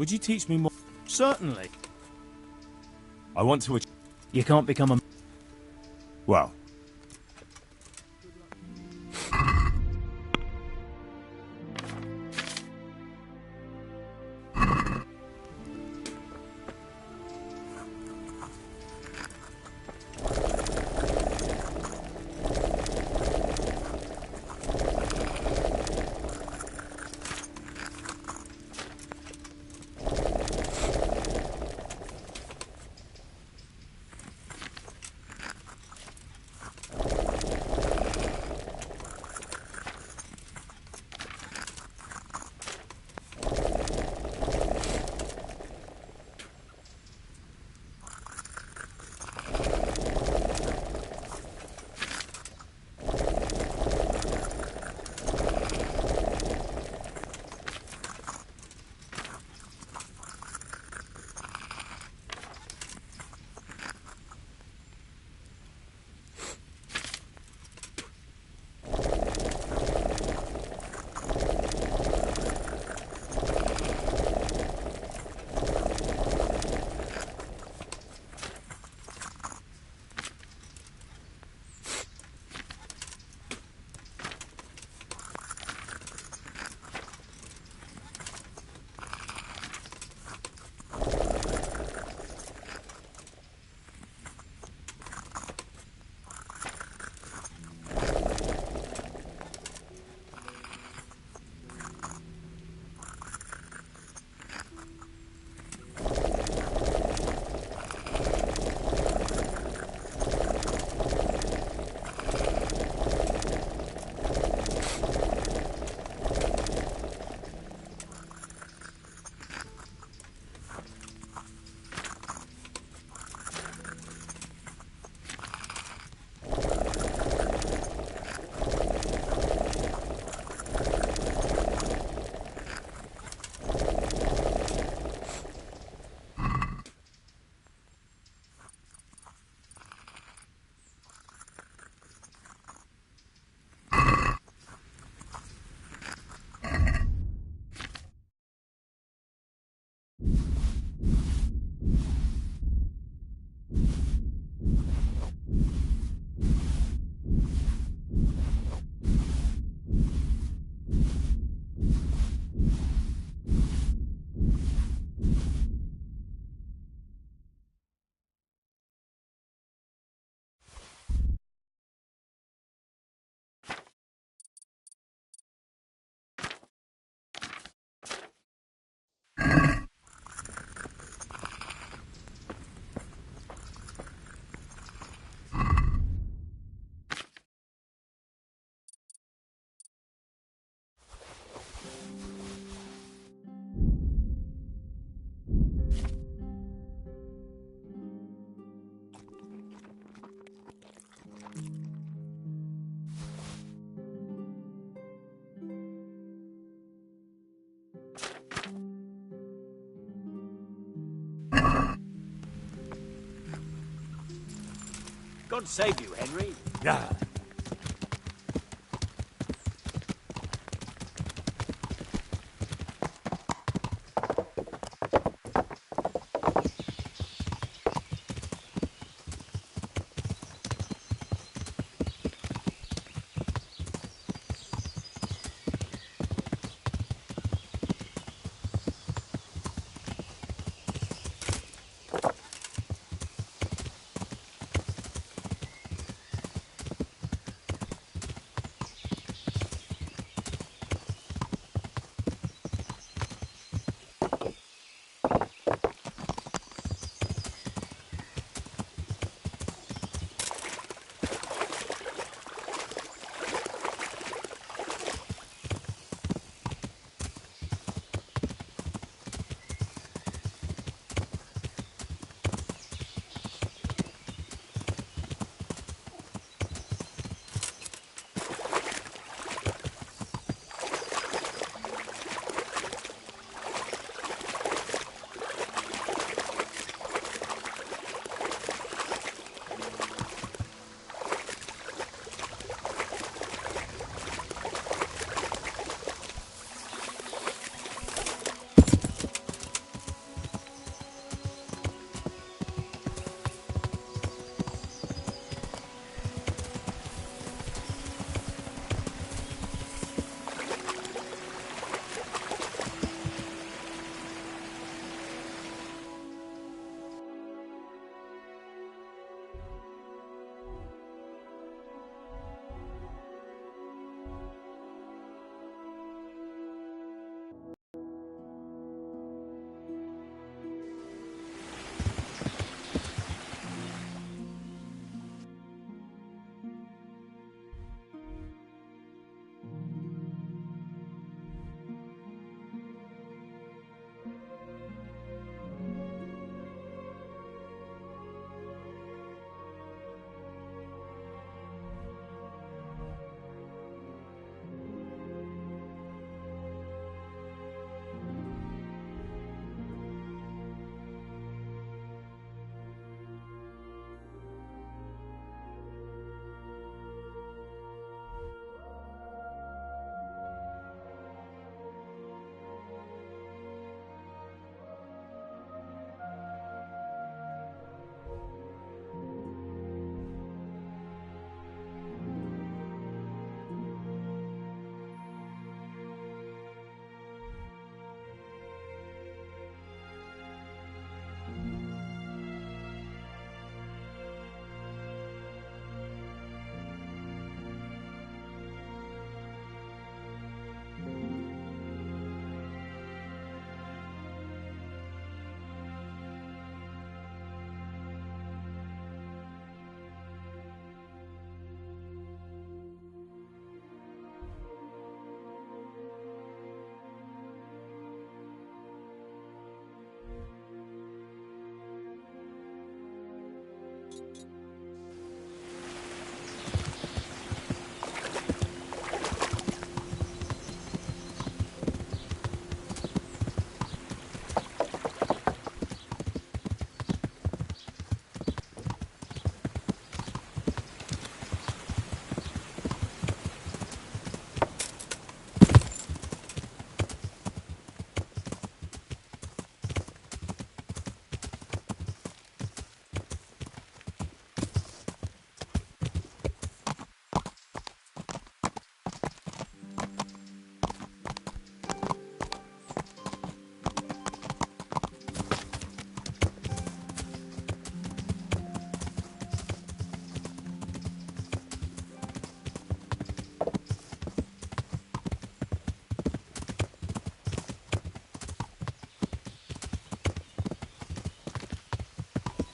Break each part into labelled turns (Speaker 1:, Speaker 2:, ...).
Speaker 1: Would you teach me more?
Speaker 2: Certainly.
Speaker 1: I want to...
Speaker 2: You can't become a...
Speaker 1: Well...
Speaker 3: God save you, Henry.
Speaker 1: Yeah.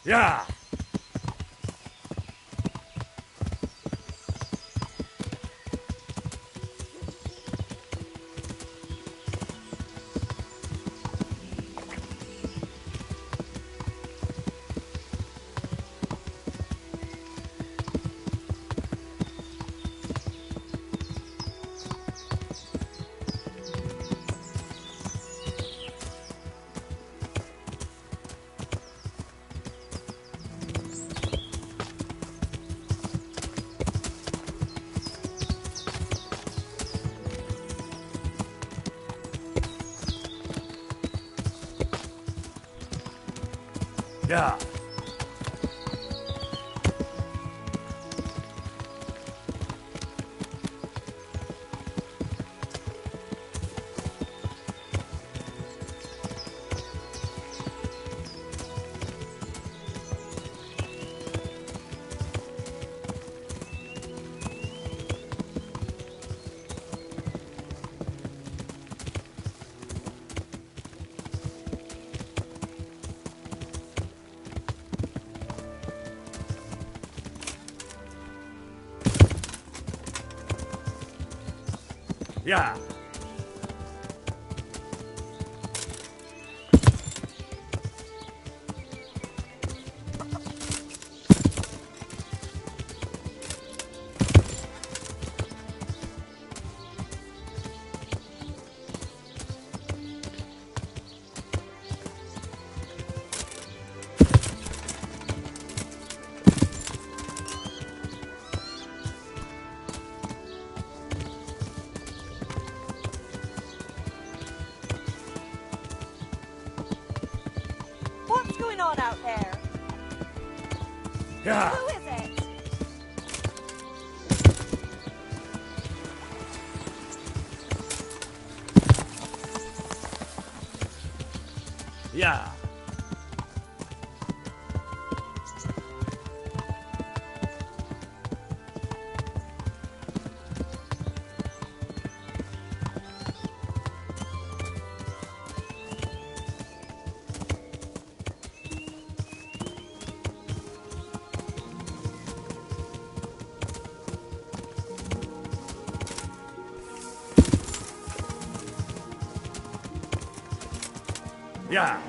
Speaker 1: Yeah! Yeah! Yeah!
Speaker 4: What's going on out there?
Speaker 1: Yeah!
Speaker 4: Who is it?
Speaker 1: Yeah! Yeah!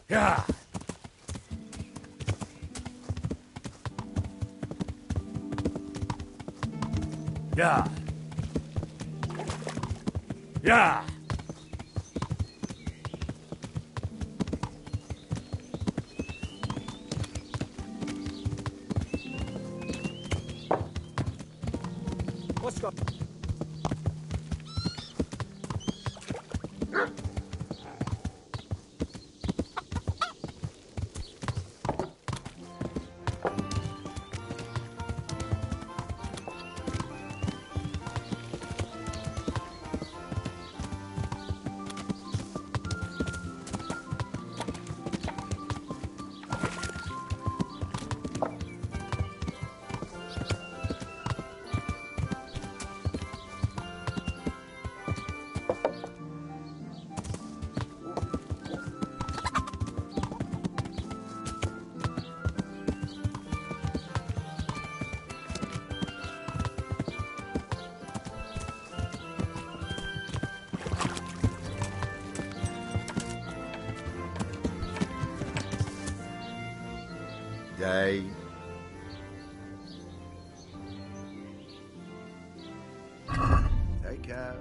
Speaker 1: Yeah! Yeah. Yeah.
Speaker 3: What's got...
Speaker 5: Day. Take care.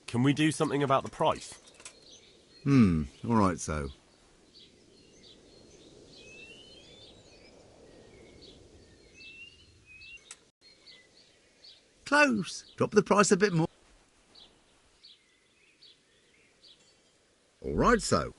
Speaker 6: Can we do something about the price?
Speaker 5: All right, so. Close. Drop the price a bit more. All right, so.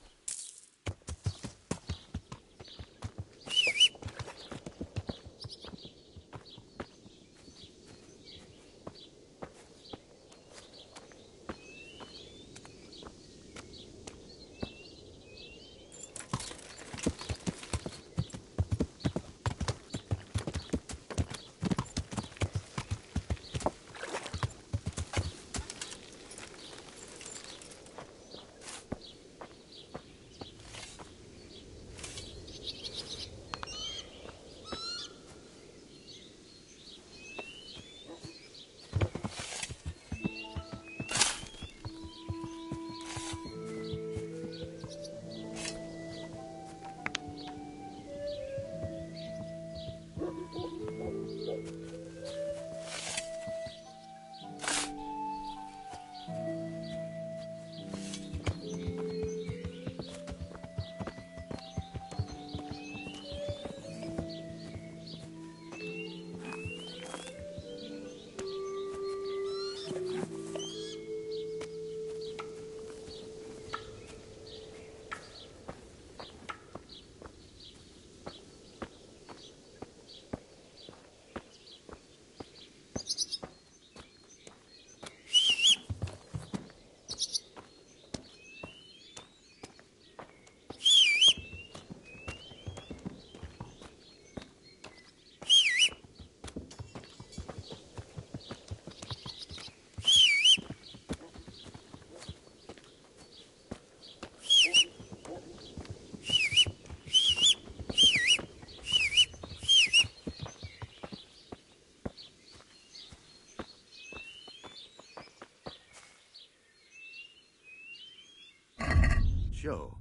Speaker 5: Sure.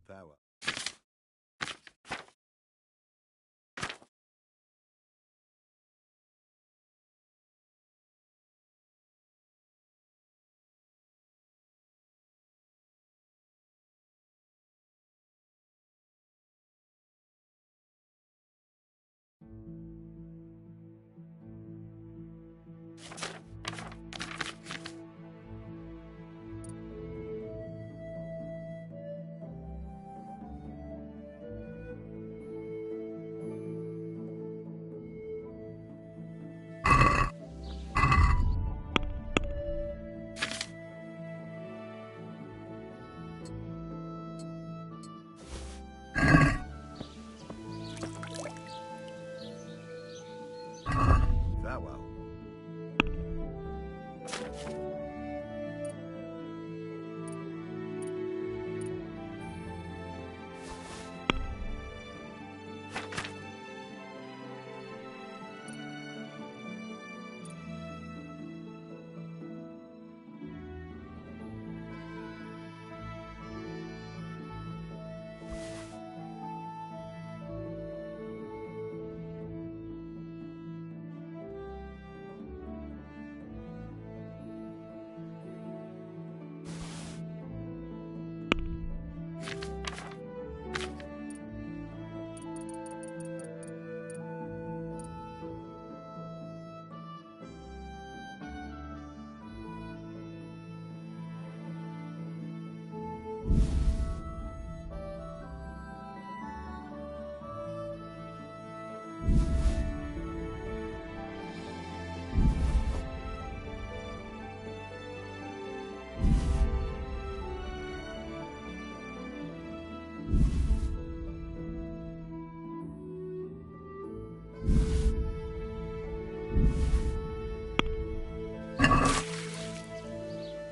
Speaker 5: Farewell.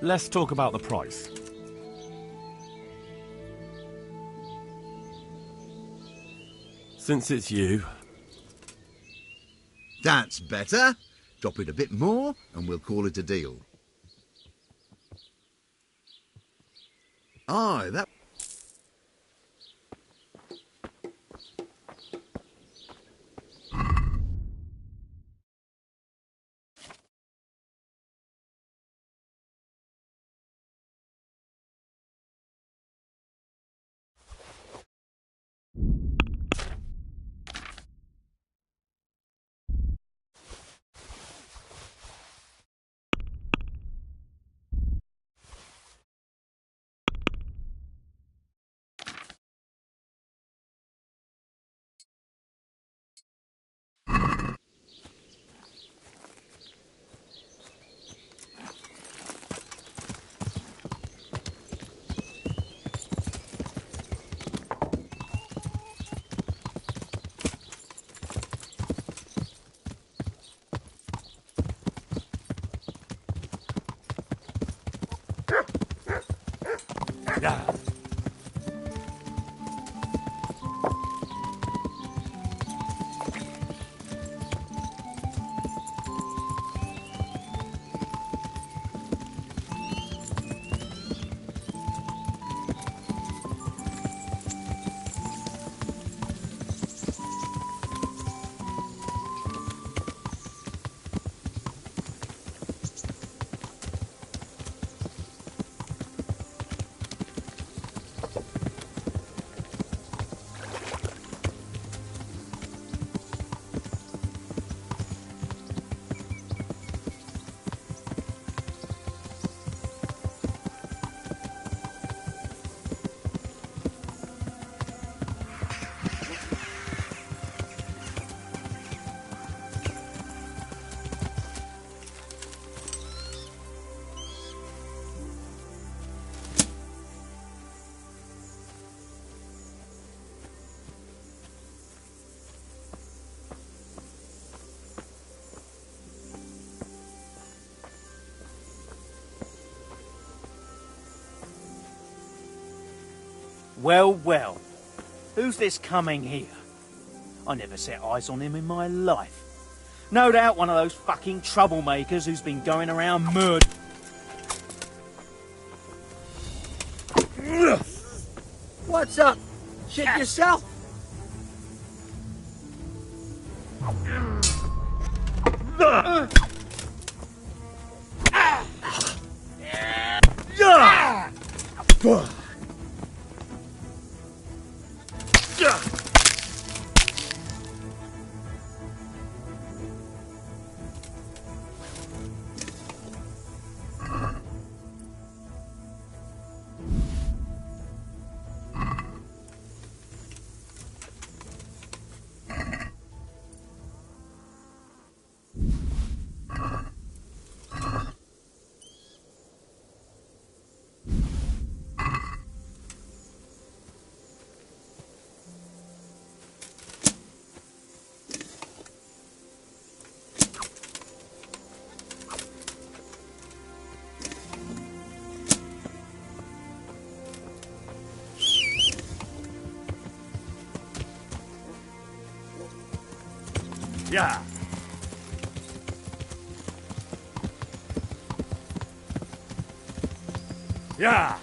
Speaker 6: Let's talk about the price. Since it's you,
Speaker 5: That's better. Drop it a bit more and we'll call it a deal. Aye, that...
Speaker 1: Yeah.
Speaker 2: Well, well. Who's this coming here? I never set eyes on him in my life. No doubt one of those fucking troublemakers who's been going around murder.
Speaker 3: What's up? Shit yourself?
Speaker 1: Yeah. Yeah.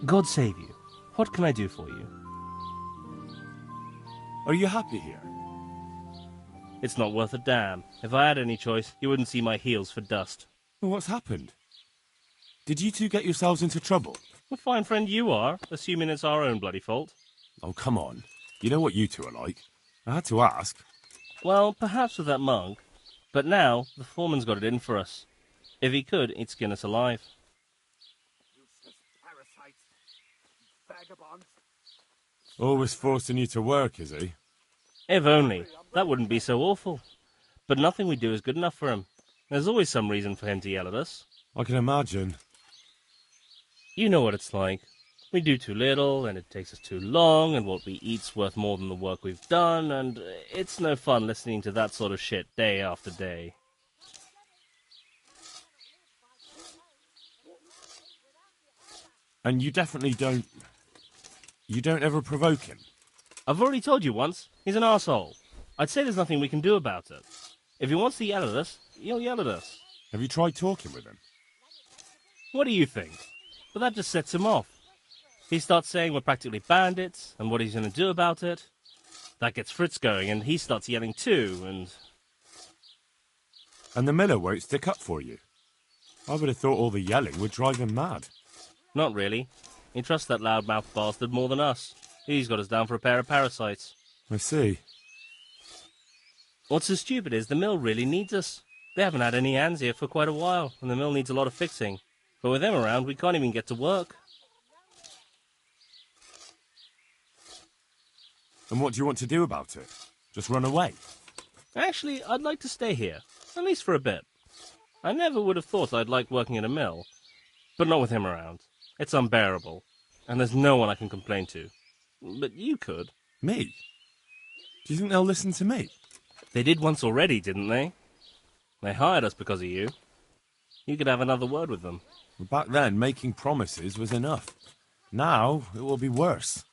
Speaker 7: God save you. What can I do for you?
Speaker 6: Are you happy here?
Speaker 7: It's not worth a damn. If I had any choice, you wouldn't see my heels for dust.
Speaker 6: Well, what's happened? Did you two get yourselves into trouble?
Speaker 7: A fine friend you are, assuming it's our own bloody fault.
Speaker 6: Oh, come on. You know what you two are like. I had to ask.
Speaker 7: Well, perhaps with that monk. But now, the foreman's got it in for us. If he could, he'd skin us alive.
Speaker 6: Always forcing you to work, is he?
Speaker 7: If only. That wouldn't be so awful. But nothing we do is good enough for him. There's always some reason for him to yell at us.
Speaker 6: I can imagine.
Speaker 7: You know what it's like. We do too little, and it takes us too long, and what we eat's worth more than the work we've done, and it's no fun listening to that sort of shit day after day.
Speaker 6: And you definitely don't... You don't ever provoke him?
Speaker 7: I've already told you once, he's an arsehole. I'd say there's nothing we can do about it. If he wants to yell at us, he'll yell at us.
Speaker 6: Have you tried talking with him?
Speaker 7: What do you think? But that just sets him off. He starts saying we're practically bandits, and what he's going to do about it. That gets Fritz going, and he starts yelling too, and...
Speaker 6: And the miller won't stick up for you? I would have thought all the yelling would drive him mad.
Speaker 7: Not really. He trusts that loudmouth bastard more than us. He's got us down for a pair of parasites.
Speaker 6: I see.
Speaker 7: What's so stupid is the mill really needs us. They haven't had any hands here for quite a while, and the mill needs a lot of fixing. But with them around, we can't even get to work.
Speaker 6: And what do you want to do about it? Just run away?
Speaker 7: Actually, I'd like to stay here, at least for a bit. I never would have thought I'd like working in a mill, but not with him around. It's unbearable, and there's no one I can complain to. But you could.
Speaker 6: Me? Do you think they'll listen to me?
Speaker 7: They did once already, didn't they? They hired us because of you. You could have another word with them.
Speaker 6: Back then, making promises was enough. Now, it will be worse.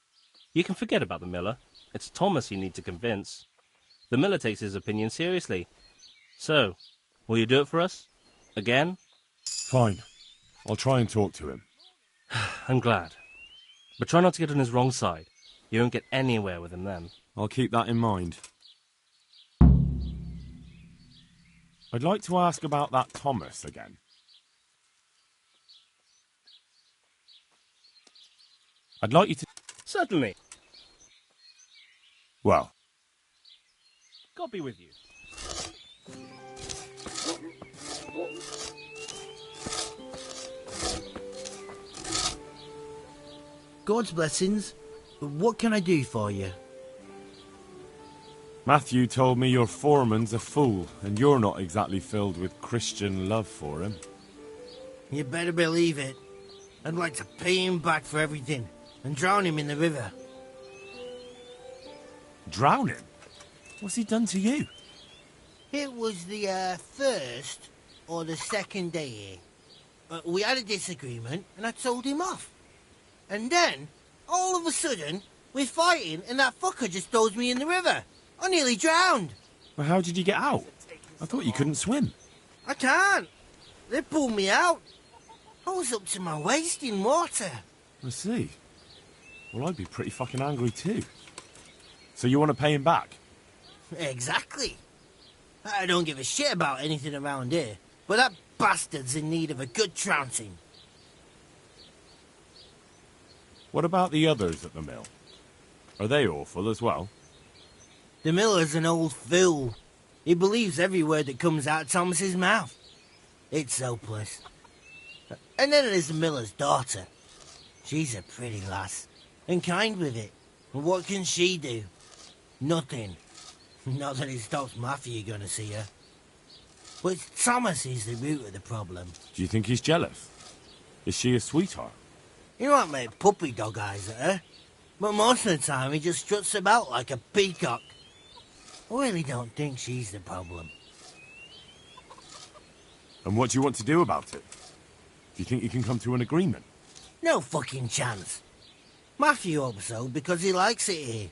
Speaker 7: You can forget about the miller. It's Thomas you need to convince. The miller takes his opinion seriously. So, will you do it for us? Again?
Speaker 6: Fine. I'll try and talk to him.
Speaker 7: I'm glad. But try not to get on his wrong side. You won't get anywhere with him then.
Speaker 6: I'll keep that in mind. I'd like to ask about that Thomas again. I'd like you to...
Speaker 7: Certainly.
Speaker 6: Well.
Speaker 7: God be with you.
Speaker 3: God's blessings. What can I do for you?
Speaker 6: Matthew told me your foreman's a fool, and you're not exactly filled with Christian love for him.
Speaker 3: You better believe it. I'd like to pay him back for everything and drown him in the river.
Speaker 6: Drown him? What's he done to you?
Speaker 3: It was the first or the second day here. We had a disagreement and I told him off. And then, all of a sudden, we're fighting and that fucker just throws me in the river. I nearly drowned.
Speaker 6: Well, how did you get out? I thought you couldn't swim.
Speaker 3: I can't. They pulled me out. I was up to my waist in water.
Speaker 6: I see. Well, I'd be pretty fucking angry too. So you want to pay him back?
Speaker 3: Exactly. I don't give a shit about anything around here, but that bastard's in need of a good trouncing.
Speaker 6: What about the others at the mill? Are they awful as well?
Speaker 3: The miller's an old fool. He believes every word that comes out of Thomas's mouth. It's hopeless. And then there's the miller's daughter. She's a pretty lass, and kind with it. And what can she do? Nothing. Not that it stops Matthew going to see her. But Thomas who's the root of the problem.
Speaker 6: Do you think he's jealous? Is she a sweetheart?
Speaker 3: He might make puppy dog eyes at her, but most of the time he just struts about like a peacock. I really don't think she's the problem.
Speaker 6: And what do you want to do about it? Do you think you can come to an agreement?
Speaker 3: No fucking chance. Matthew hopes so because he likes it here.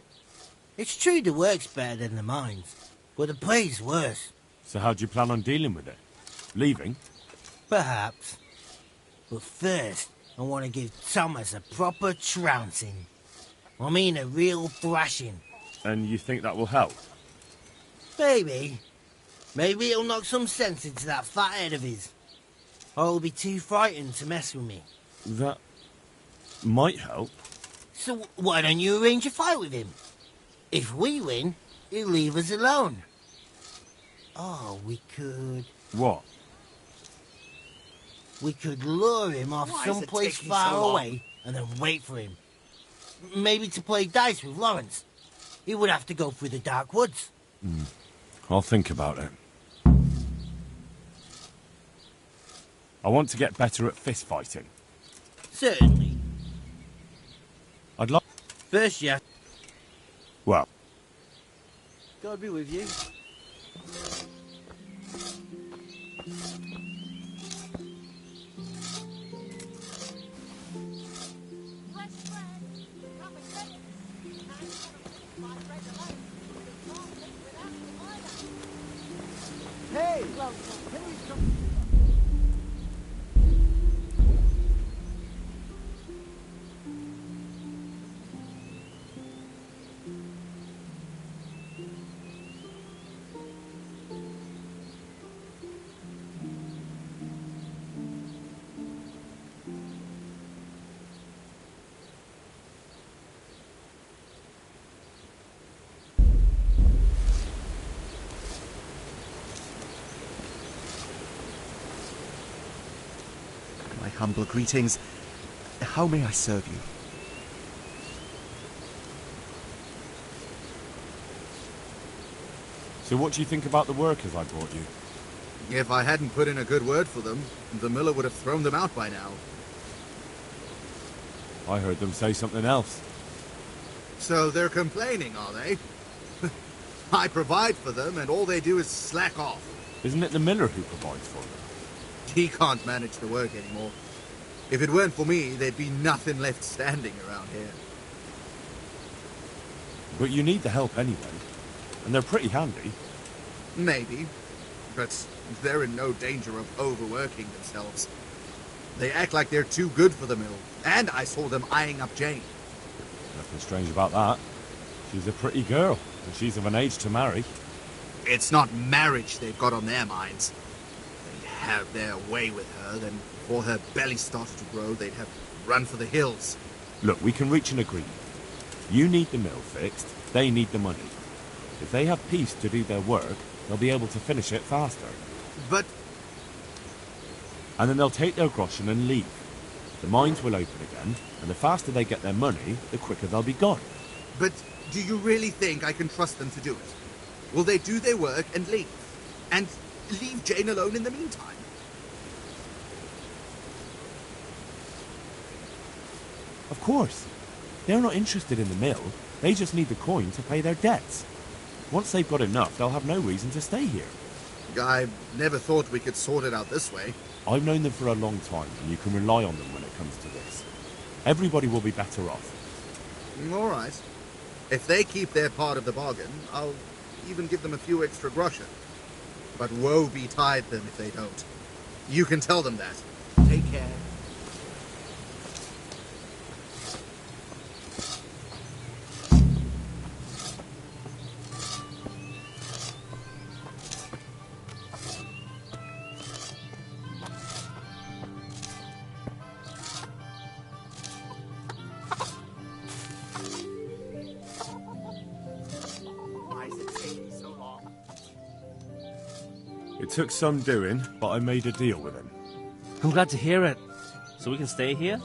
Speaker 3: It's true the work's better than the mines, but the pay's worse.
Speaker 6: So how do you plan on dealing with it? Leaving?
Speaker 3: Perhaps. But first, I want to give Thomas a proper trouncing. I mean a real thrashing.
Speaker 6: And you think that will help?
Speaker 3: Maybe. Maybe it'll knock some sense into that fat head of his. Or he'll be too frightened to mess with me.
Speaker 6: That might help.
Speaker 3: So why don't you arrange a fight with him? If we win, he'll leave us alone. Oh, we could...
Speaker 6: What?
Speaker 3: We could lure him off
Speaker 5: Why is it
Speaker 3: someplace
Speaker 5: taking
Speaker 3: far
Speaker 5: so long?
Speaker 3: away and then wait for him. Maybe to play dice with Lawrence. He would have to go through the dark woods.
Speaker 6: I'll think about it. I want to get better at fist fighting.
Speaker 3: Certainly.
Speaker 6: I'd like...
Speaker 3: First, yeah.
Speaker 6: Well,
Speaker 3: God be with you.
Speaker 5: Hey!
Speaker 8: My humble greetings. How may I serve you?
Speaker 6: so what do you think about the workers I brought you?
Speaker 5: If I hadn't put in a good word for them, the miller would have thrown them out by now.
Speaker 6: I heard them say something else.
Speaker 5: So they're complaining, are they? I provide for them, and all they do is slack off.
Speaker 6: Isn't it the miller who provides for them?
Speaker 5: He can't manage the work anymore. If it weren't for me, there'd be nothing left standing around here.
Speaker 6: But you need the help anyway. And they're pretty handy.
Speaker 5: Maybe, but they're in no danger of overworking themselves. They act like they're too good for the mill, and I saw them eyeing up Jane.
Speaker 6: Nothing strange about that. She's a pretty girl, and she's of an age to marry.
Speaker 5: It's not marriage they've got on their minds. They'd have their way with her, then before her belly started to grow, they'd have run for the hills.
Speaker 6: Look, we can reach an agreement. You need the mill fixed, they need the money. If they have peace to do their work, they'll be able to finish it faster.
Speaker 5: But
Speaker 6: And then they'll take their groschen and leave. The mines will open again, and the faster they get their money, the quicker they'll be gone.
Speaker 5: do you really think I can trust them to do it? Will they do their work and leave? And leave Jane alone in the meantime?
Speaker 6: Of course. They're not interested in the mill. They just need the coin to pay their debts. Once they've got enough, they'll have no reason to stay here.
Speaker 5: I never thought we could sort it out this way.
Speaker 6: I've known them for a long time, and you can rely on them when it comes to this. Everybody will be better off.
Speaker 5: All right. If they keep their part of the bargain, I'll even give them a few extra groschen. But woe betide them if they don't. You can tell them that. Take care.
Speaker 6: It took some doing, but I made a deal with him.
Speaker 7: I'm glad to hear it. So we can stay here?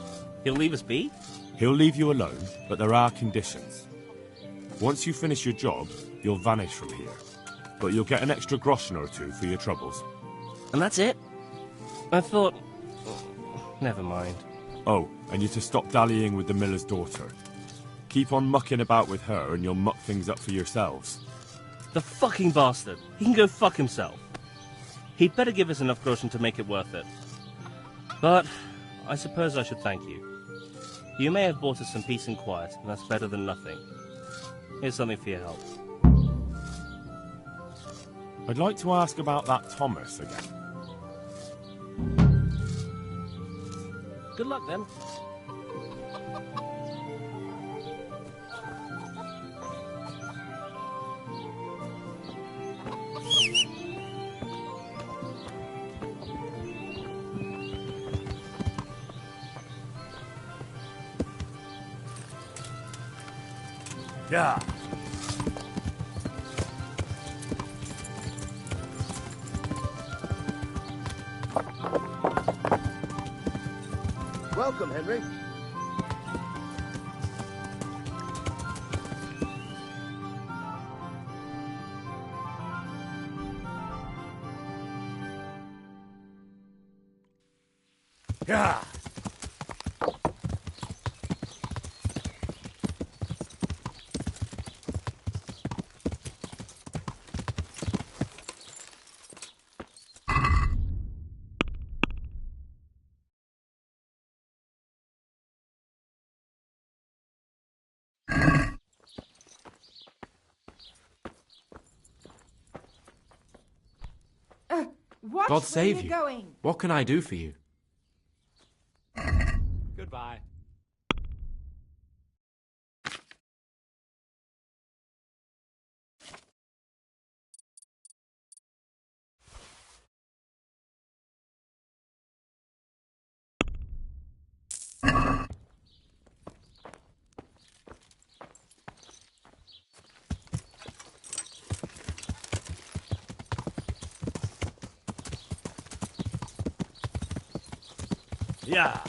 Speaker 7: He'll leave us be?
Speaker 6: He'll leave you alone, but there are conditions. Once you finish your job, you'll vanish from here. But you'll get an extra groschen or two for your troubles.
Speaker 7: And that's it? I thought... Never mind.
Speaker 6: Oh, and you're to stop dallying with the miller's daughter. Keep on mucking about with her and you'll muck things up for yourselves.
Speaker 7: The fucking bastard. He can go fuck himself. He'd better give us enough groschen to make it worth it. But I suppose I should thank you. You may have bought us some peace and quiet, and that's better than nothing. Here's something for your help.
Speaker 6: I'd like to ask about that Thomas again.
Speaker 7: Good luck then.
Speaker 1: Yeah.
Speaker 9: Welcome, Henry.
Speaker 1: Yeah.
Speaker 10: Watch
Speaker 11: God
Speaker 10: where
Speaker 11: save
Speaker 10: you're
Speaker 11: you.
Speaker 10: going.
Speaker 11: What can I do for you?
Speaker 1: Goodbye. Yeah.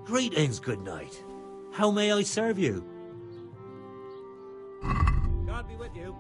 Speaker 12: Greetings, good night. How may I serve you?
Speaker 11: God be with you.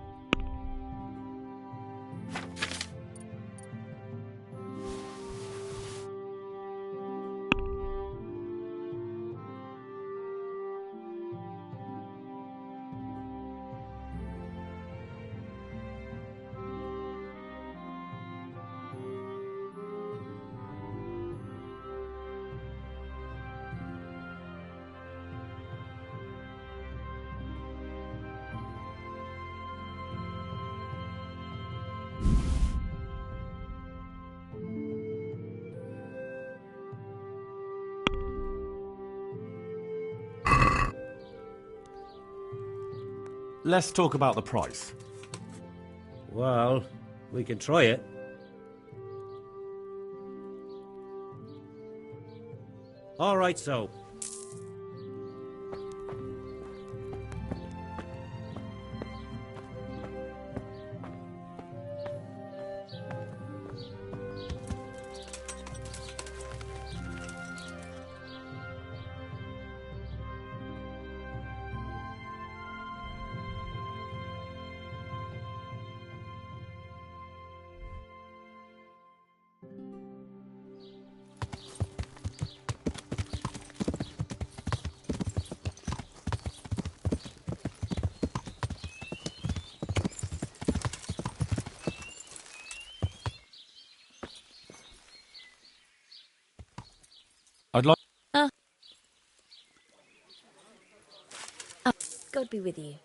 Speaker 6: Let's talk about the price.
Speaker 12: Well, we can try it. All right, so.
Speaker 6: I'd like.
Speaker 13: God be with you.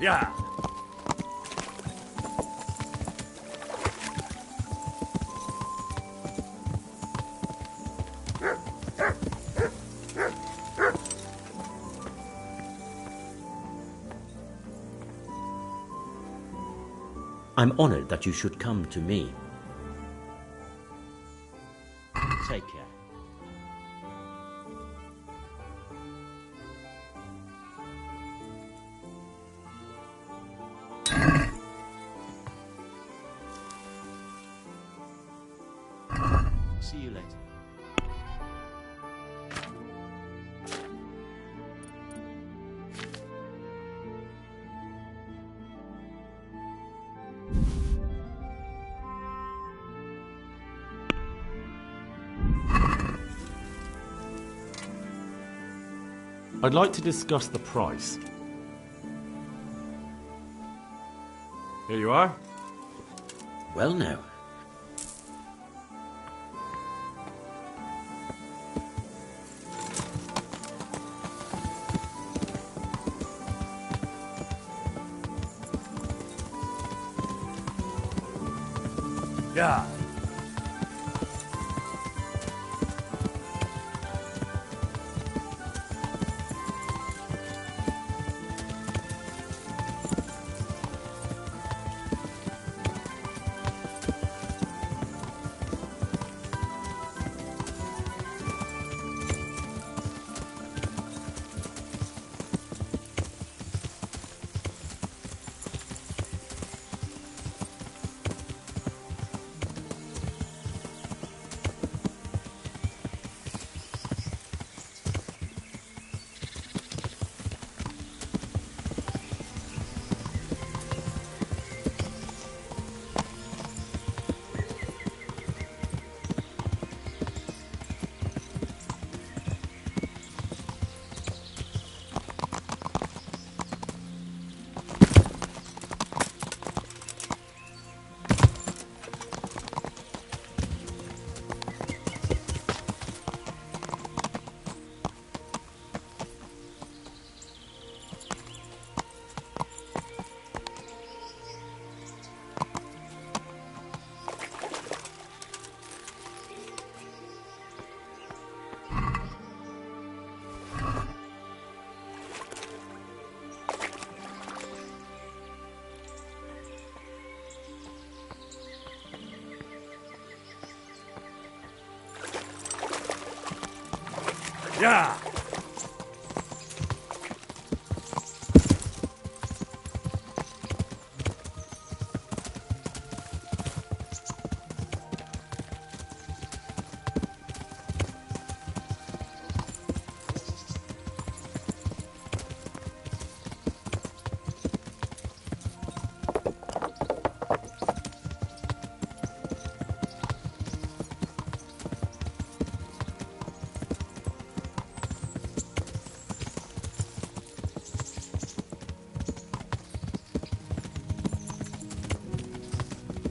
Speaker 1: Yeah.
Speaker 12: I'm honored that you should come to me. Take care. See you later.
Speaker 6: I'd like to discuss the price. Here you are.
Speaker 12: Well now.
Speaker 1: Yeah. Yeah.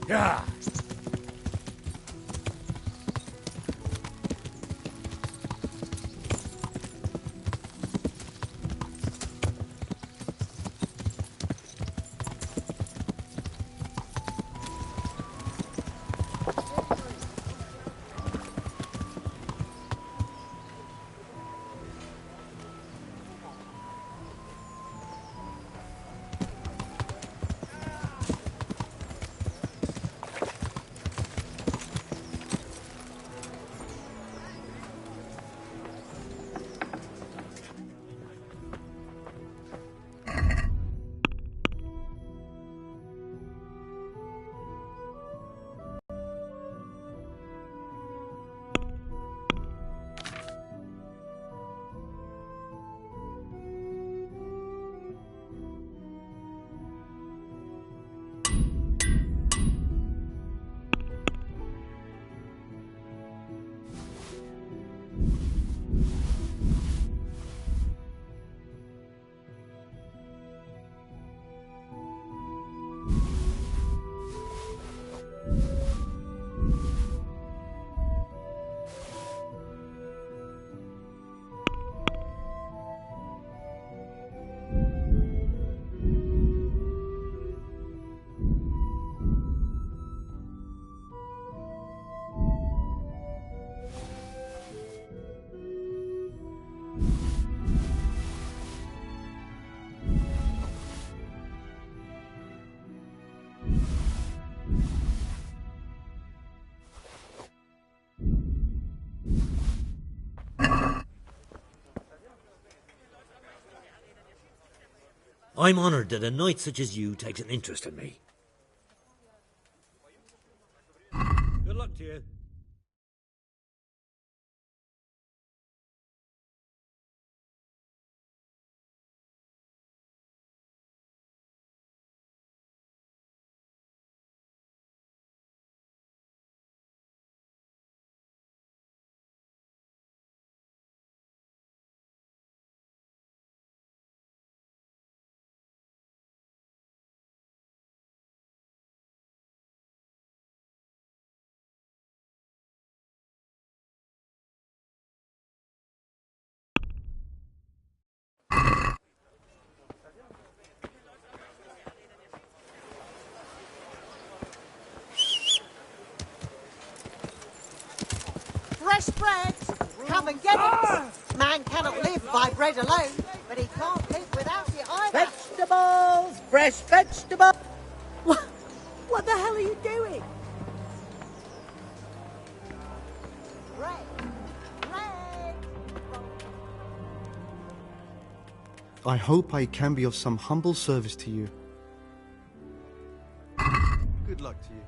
Speaker 1: Yeah.
Speaker 12: I'm honoured that a knight such as you takes an interest in me.
Speaker 11: Good luck to you.
Speaker 9: Fresh bread! Come and get it! Man cannot live by bread alone, but he can't live without it either.
Speaker 10: Vegetables! Fresh vegetables!
Speaker 4: What the hell are you doing?
Speaker 9: Bread! Bread!
Speaker 13: I hope I can be of some humble service to you.
Speaker 8: Good luck to you.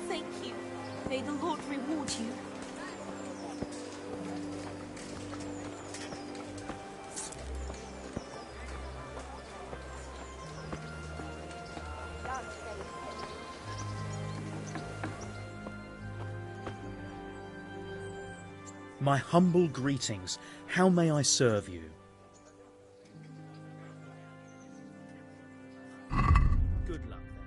Speaker 4: Thank you. May the Lord reward you.
Speaker 2: My humble greetings. How may I serve you? Good luck then.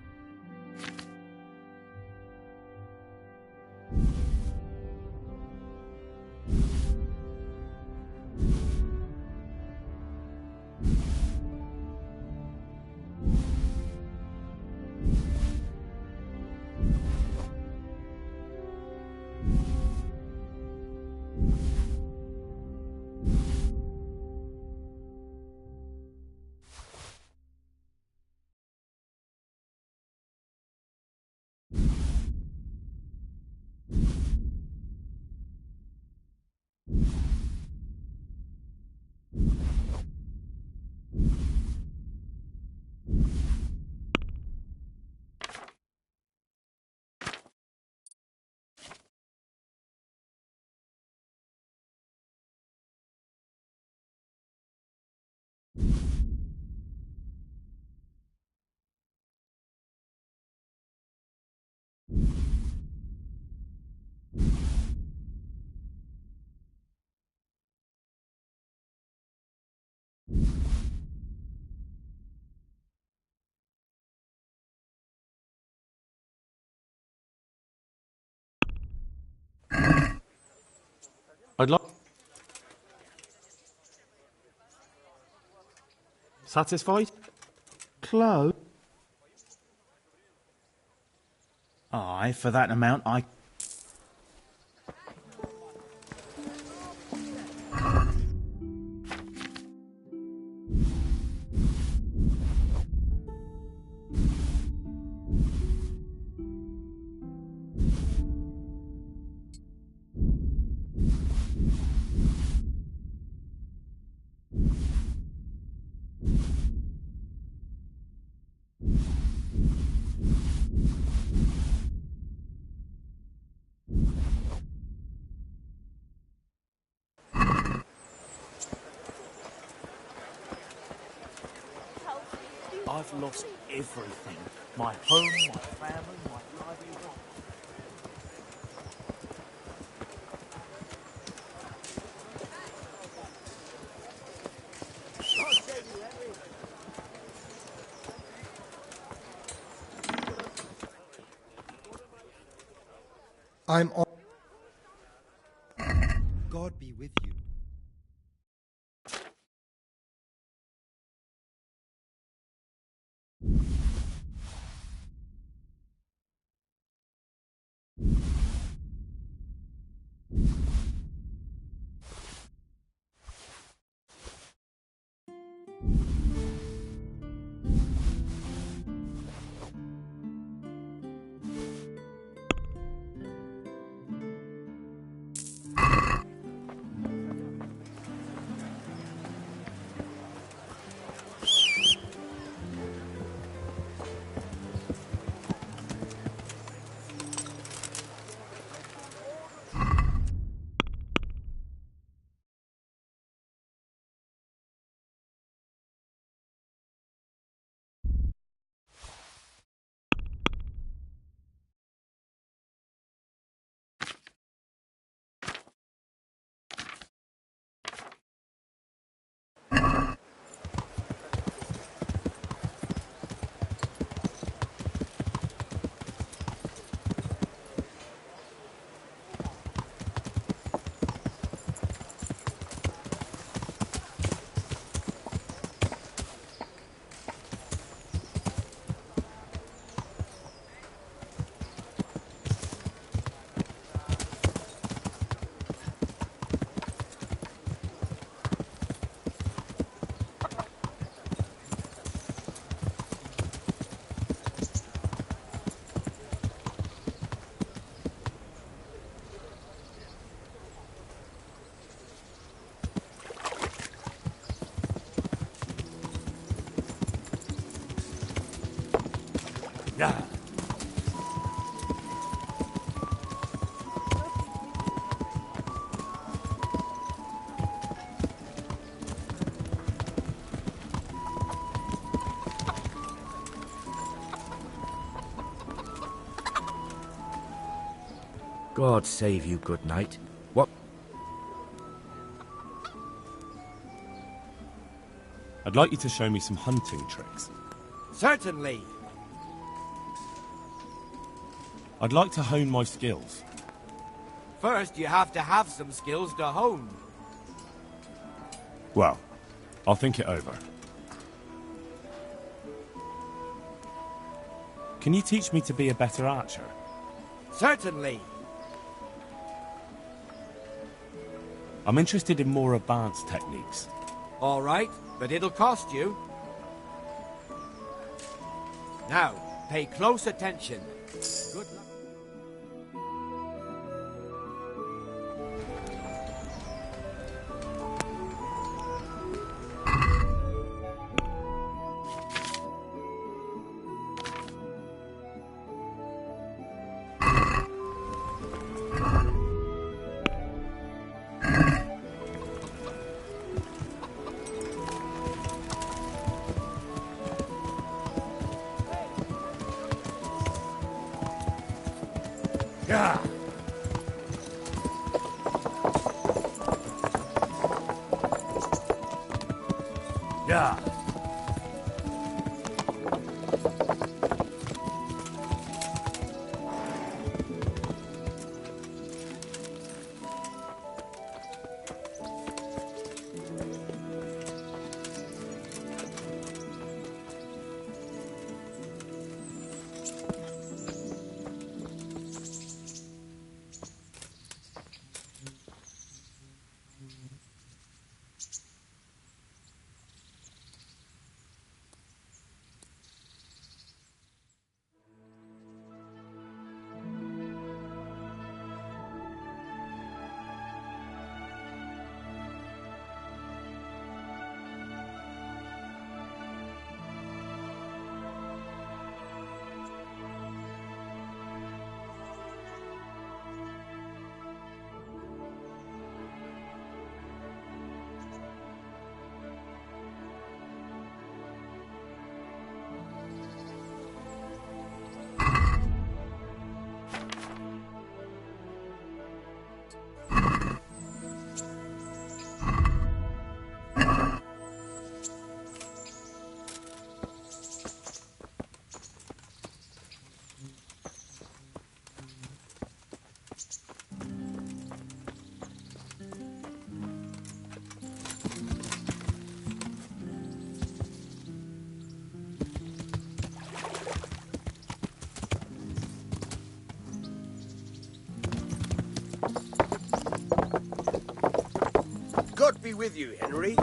Speaker 6: I'd like... Satisfied? Close.
Speaker 2: Aye, for that amount I... I've lost everything. My home, my family, my livelihood.
Speaker 13: I'm on. God be with you.
Speaker 1: Yeah.
Speaker 12: God save you, good night. What?
Speaker 6: I'd like you to show me some hunting tricks.
Speaker 12: Certainly.
Speaker 6: I'd like to hone my skills.
Speaker 12: First, you have to have some skills to hone.
Speaker 6: Well, I'll think it over. Can you teach me to be a better archer?
Speaker 12: Certainly.
Speaker 6: I'm interested in more advanced techniques.
Speaker 12: All right, but it'll cost you. Now, pay close attention. Good luck.
Speaker 1: Yeah. Yeah. with you, Henry.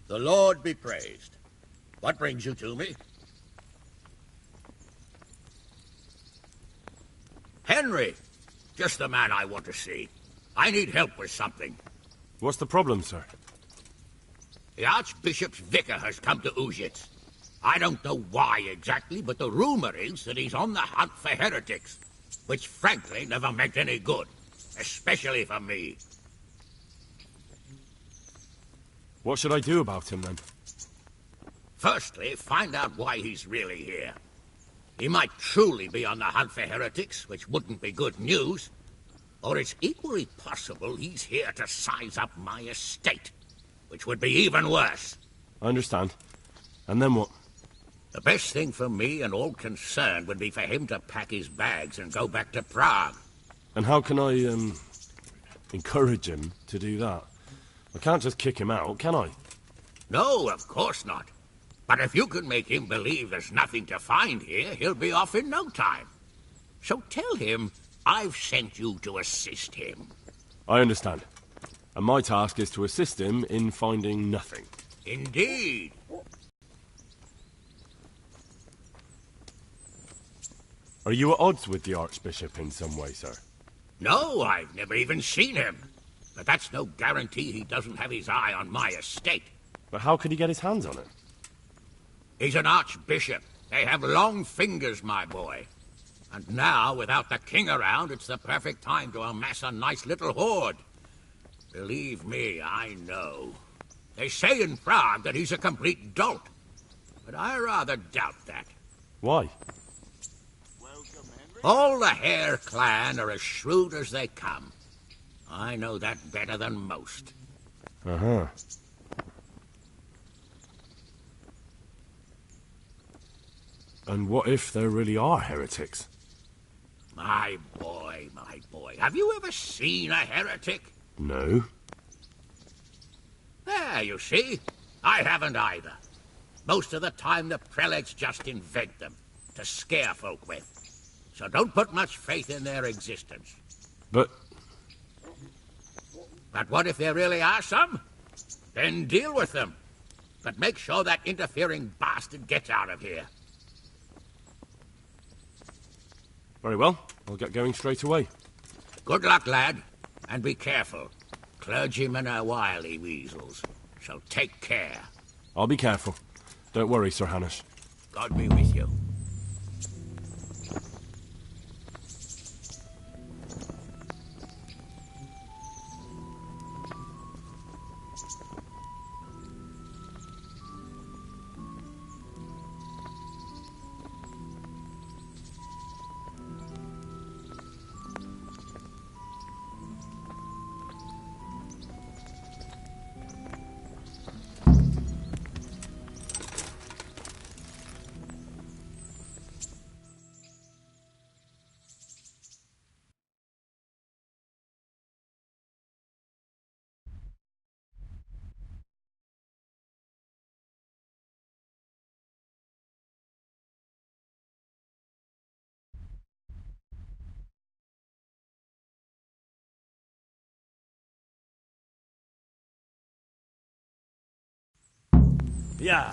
Speaker 14: The Lord be praised. What brings you to me? Henry! Just the man I want to see. I need help with something.
Speaker 6: What's the problem, sir?
Speaker 14: The Archbishop's vicar has come to Uzhitz. I don't know why exactly, but the rumor is that he's on the hunt for heretics, which frankly never meant any good, especially for me.
Speaker 6: What should I do about him, then?
Speaker 14: Firstly, find out why he's really here. He might truly be on the hunt for heretics, which wouldn't be good news. Or it's equally possible he's here to size up my estate, which would be even worse.
Speaker 6: I understand. And then what?
Speaker 14: The best thing for me and all concerned would be for him to pack his bags and go back to Prague.
Speaker 6: And how can I, encourage him to do that? I can't just kick him out, can I?
Speaker 14: No, of course not. But if you can make him believe there's nothing to find here, he'll be off in no time. So tell him I've sent you to assist him.
Speaker 6: I understand. And my task is to assist him in finding nothing.
Speaker 14: Indeed.
Speaker 6: Are you at odds with the Archbishop in some way, sir?
Speaker 14: No, I've never even seen him. But that's no guarantee he doesn't have his eye on my estate.
Speaker 6: But how could he get his hands on it?
Speaker 14: He's an archbishop. They have long fingers, my boy. And now, without the king around, it's the perfect time to amass a nice little hoard. Believe me, I know. They say in Prague that he's a complete dolt. But I rather doubt that.
Speaker 6: Why?
Speaker 14: All the Hare clan are as shrewd as they come. I know that better than most.
Speaker 6: Uh-huh. And what if there really are heretics?
Speaker 14: My boy. Have you ever seen a heretic?
Speaker 6: No.
Speaker 14: There, you see. I haven't either. Most of the time the prelates just invent them to scare folk with. So don't put much faith in their existence.
Speaker 6: But
Speaker 14: what if there really are some? Then deal with them. But make sure that interfering bastard gets out of here.
Speaker 6: very well. I'll get going straight away.
Speaker 14: Good luck, lad. And be careful. Clergymen are wily weasels. So take care.
Speaker 6: I'll be careful. Don't worry, Sir Hanush.
Speaker 14: God be with you.
Speaker 1: Yeah.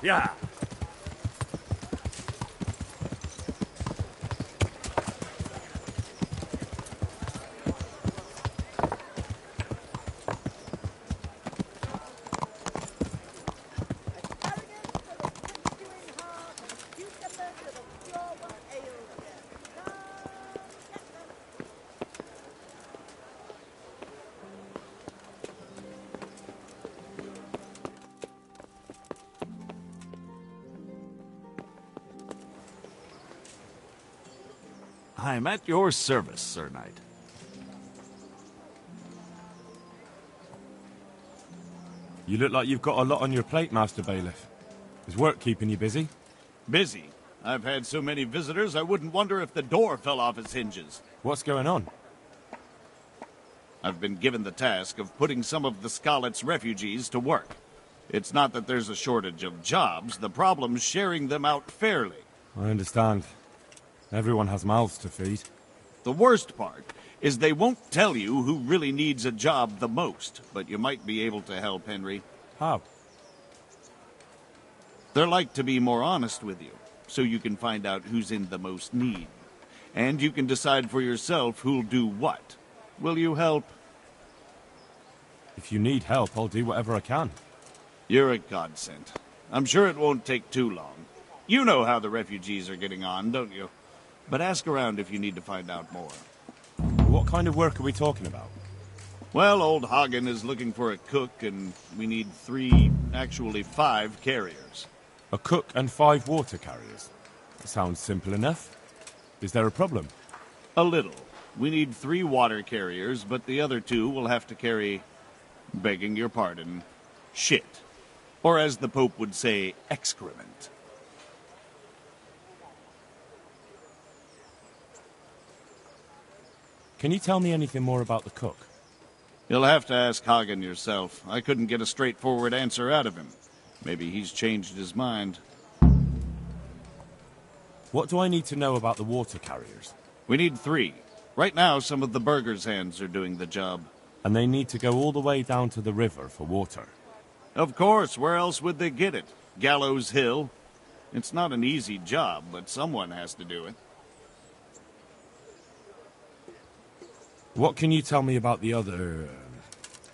Speaker 1: Yeah.
Speaker 15: I'm at your service, Sir Knight.
Speaker 6: You look like you've got a lot on your plate, Master Bailiff. Is work keeping you busy?
Speaker 15: Busy? I've had so many visitors, I wouldn't wonder if the door fell off its hinges.
Speaker 6: What's going on?
Speaker 15: I've been given the task of putting some of the Scarlet's refugees to work. It's not that there's a shortage of jobs, the problem's sharing them out fairly.
Speaker 6: I understand. Everyone has mouths to feed.
Speaker 15: The worst part is they won't tell you who really needs a job the most, but you might be able to help, Henry.
Speaker 6: How?
Speaker 15: They're like to be more honest with you, so you can find out who's in the most need. And you can decide for yourself who'll do what. Will you help?
Speaker 6: If you need help, I'll do whatever I can.
Speaker 15: You're a godsend. I'm sure it won't take too long. You know how the refugees are getting on, don't you? But ask around if you need to find out more.
Speaker 6: What kind of work are we talking about?
Speaker 15: Well, old Hagen is looking for a cook, and we need 5 carriers.
Speaker 6: A cook and 5 water carriers? Sounds simple enough. Is there a problem?
Speaker 15: A little. We need 3 water carriers, but the other 2 will have to carry, begging your pardon, shit. Or as the Pope would say, excrement.
Speaker 6: Can you tell me anything more about the cook?
Speaker 15: You'll have to ask Hagen yourself. I couldn't get a straightforward answer out of him. Maybe he's changed his mind.
Speaker 6: What do I need to know about the water carriers?
Speaker 15: We need 3. Right now, some of the burgers' hands are doing the job.
Speaker 6: And they need to go all the way down to the river for water?
Speaker 15: Of course, where else would they get it? Gallows Hill? It's not an easy job, but someone has to do it.
Speaker 6: What can you tell me about the other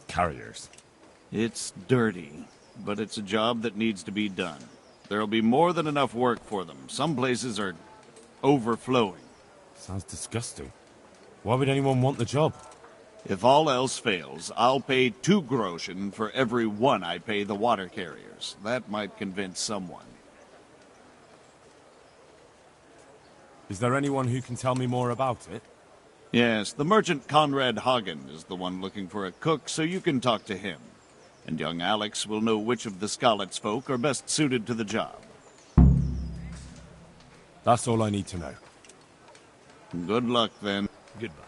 Speaker 6: carriers?
Speaker 15: It's dirty, but it's a job that needs to be done. There'll be more than enough work for them. Some places are overflowing.
Speaker 6: Sounds disgusting. Why would anyone want the job?
Speaker 15: If all else fails, I'll pay 2 groschen for every 1 I pay the water carriers. That might convince someone.
Speaker 6: Is there anyone who can tell me more about it?
Speaker 15: Yes, the merchant Conrad Hagen is the one looking for a cook, so you can talk to him. And young Alex will know which of the Scarlet's folk are best suited to the job.
Speaker 6: That's all I need to know.
Speaker 15: Good luck, then.
Speaker 12: Goodbye.